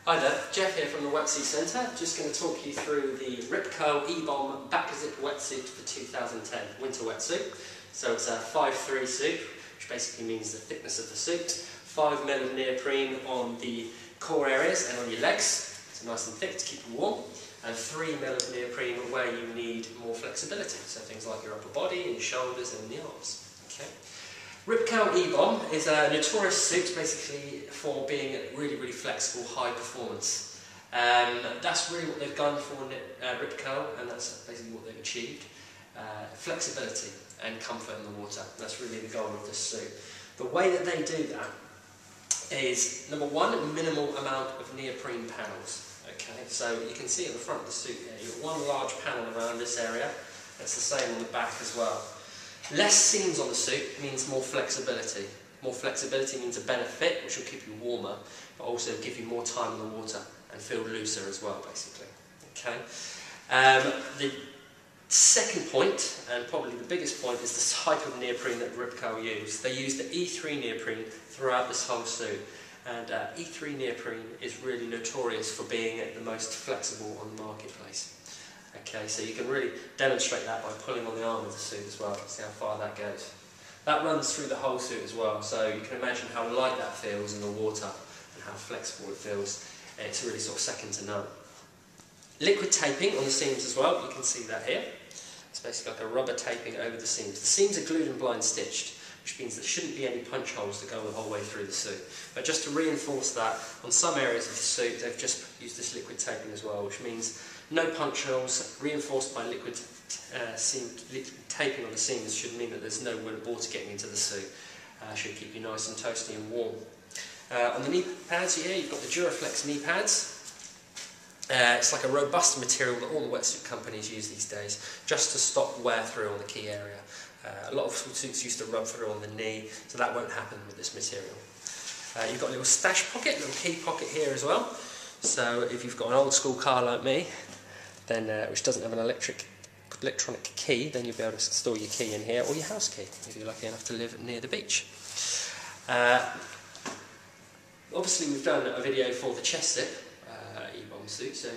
Hi there, Jeff here from the Wetsuit Centre. Just going to talk you through the Ripco Ebomb Backzip Wetsuit for 2010 winter wetsuit. So it's a 5'3" suit, which basically means the thickness of the suit. 5mm of neoprene on the core areas and on your legs, so nice and thick to keep you warm. And 3mm of neoprene where you need more flexibility, so things like your upper body and your shoulders and the arms. Okay. Ripco Ebomb is a notorious suit basically for being really flexible, high performance. That's really what they've gone for Ripco, and that's basically what they've achieved. Flexibility and comfort in the water. That's really the goal of this suit. The way that they do that is, number one, minimal amount of neoprene panels. Okay, so you can see at the front of the suit here, you've got one large panel around this area. It's the same on the back as well. Less seams on the suit means more flexibility. More flexibility means a better fit, which will keep you warmer, but also give you more time in the water and feel looser as well, basically. Okay. The second point, and probably the biggest point, is the type of neoprene that Ripco use. They use the E3 neoprene throughout this whole suit, and E3 neoprene is really notorious for being the most flexible on the marketplace. Okay, so you can really demonstrate that by pulling on the arm of the suit as well, see how far that goes. That runs through the whole suit as well, so you can imagine how light that feels in the water and how flexible it feels. It's really sort of second to none. Liquid taping on the seams as well, you can see that here. It's basically like a rubber taping over the seams. The seams are glued and blind stitched, which means there shouldn't be any punch holes that go the whole way through the suit. But just to reinforce that, on some areas of the suit they've just used this liquid taping as well, which means no punch holes, reinforced by liquid taping on the seams should mean that there's no water getting into the suit. Should keep you nice and toasty and warm. On the knee pads here, you've got the Duraflex knee pads. It's like a robust material that all the wetsuit companies use these days, just to stop wear through on the key area. A lot of suits used to rub through on the knee, so that won't happen with this material. You've got a little stash pocket, a little key pocket here as well. So if you've got an old school car like me, then which doesn't have an electronic key, then you'll be able to store your key in here, or your house key, if you're lucky enough to live near the beach. Obviously we've done a video for the chest zip Ebomb suit, so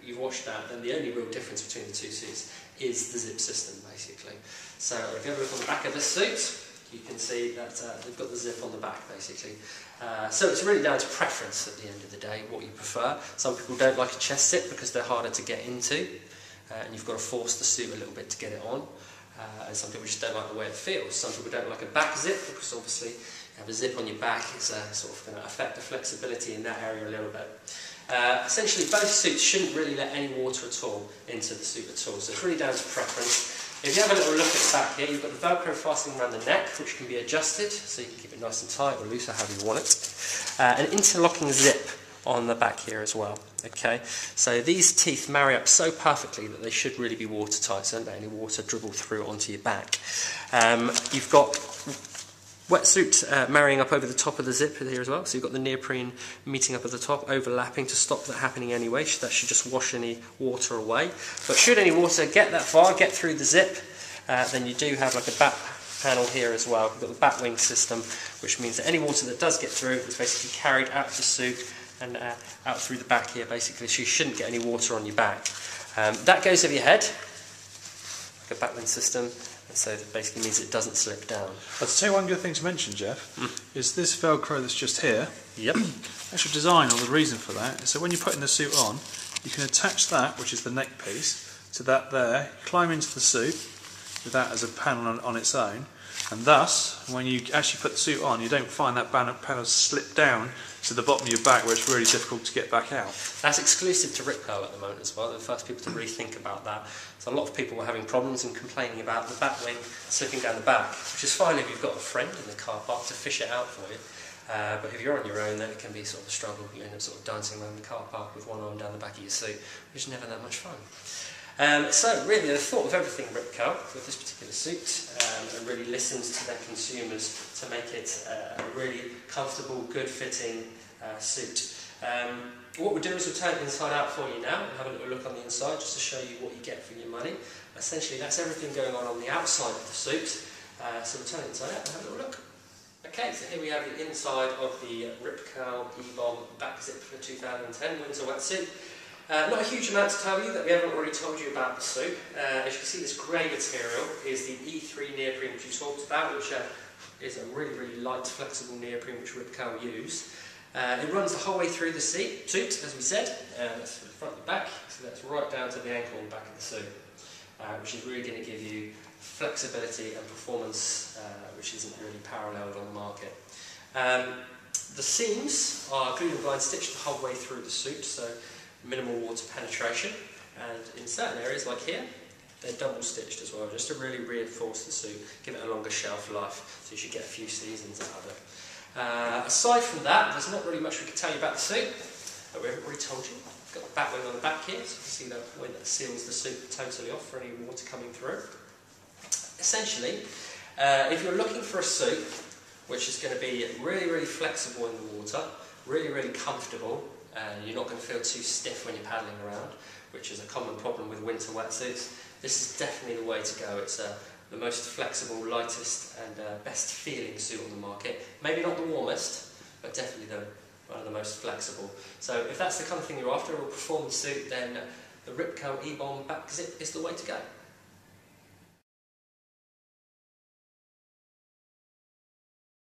you've watched that, then the only real difference between the two suits is the zip system, basically. So if you have a look on the back of this suit, you can see that they've got the zip on the back, basically. So it's really down to preference at the end of the day, what you prefer. Some people don't like a chest zip because they're harder to get into, and you've got to force the suit a little bit to get it on. And some people just don't like the way it feels. Some people don't like a back zip because obviously you have a zip on your back, it's sort of going to affect the flexibility in that area a little bit. Essentially both suits shouldn't really let any water at all into the suit at all, so it's really down to preference. If you have a little look at the back here, you've got the Velcro fastening around the neck, which can be adjusted, so you can keep it nice and tight or loose, however you want it. An interlocking zip on the back here as well. Okay, so these teeth marry up so perfectly that they should really be watertight, so don't let any water dribble through onto your back. You've got wetsuit marrying up over the top of the zip here as well, so you've got the neoprene meeting up at the top, overlapping to stop that happening anyway. That should just wash any water away. But should any water get that far, get through the zip, then you do have like a back panel here as well. You've got the back wing system, which means that any water that does get through is basically carried out of the suit and out through the back here, basically, so you shouldn't get any water on your back. That goes over your head, like a back wing system. So that basically means it doesn't slip down. I'd say one good thing to mention, Jeff, is this Velcro that's just here. Yep. Actual design, or the reason for that, is so when you're putting the suit on, you can attach that, which is the neck piece, to that there, climb into the suit with that as a panel on its own, and thus, when you actually put the suit on, you don't find that panel slip down to the bottom of your back where it's really difficult to get back out. That's exclusive to Ripco at the moment as well. They're the first people to really think about that. So a lot of people were having problems and complaining about the back wing slipping down the back, which is fine if you've got a friend in the car park to fish it out for you. But if you're on your own, then it can be sort of a struggle. You end up sort of dancing around the car park with one arm down the back of your suit, which is never that much fun. So really, they thought of everything Ripco with this particular suit, and really listened to their consumers to make it a really comfortable, good-fitting suit. What we'll do is we'll turn it inside out for you now and have a little look on the inside just to show you what you get for your money. Essentially, that's everything going on the outside of the suit. So we'll turn it inside out and have a little look. Okay. Okay, so here we have the inside of the Rip Curl Ebomb Backzip for 2010 winter wetsuit. Not a huge amount to tell you that we haven't already told you about the suit. As you can see, this grey material is the E3 neoprene which we talked about, which is a really light, flexible neoprene which Rip Curl use. It runs the whole way through the suit, as we said. That's from the front and back, so that's right down to the ankle and back of the suit, which is really going to give you flexibility and performance which isn't really paralleled on the market. The seams are glued and blind stitched the whole way through the suit, so minimal water penetration, and in certain areas like here they're double stitched as well, just to really reinforce the suit, give it a longer shelf life, so you should get a few seasons out of it. Aside from that, there's not really much we can tell you about the suit that we haven't already told you. We've got the back wing on the back here, so you can see the wing that seals the suit totally off for any water coming through. Essentially, if you're looking for a suit which is going to be really flexible in the water, really comfortable, and you're not going to feel too stiff when you're paddling around, which is a common problem with winter wetsuits, this is definitely the way to go. It's the most flexible, lightest and best feeling suit on the market. Maybe not the warmest, but definitely one of the most flexible. So if that's the kind of thing you're after, a performance suit, then the Rip Curl Ebomb Backzip is the way to go.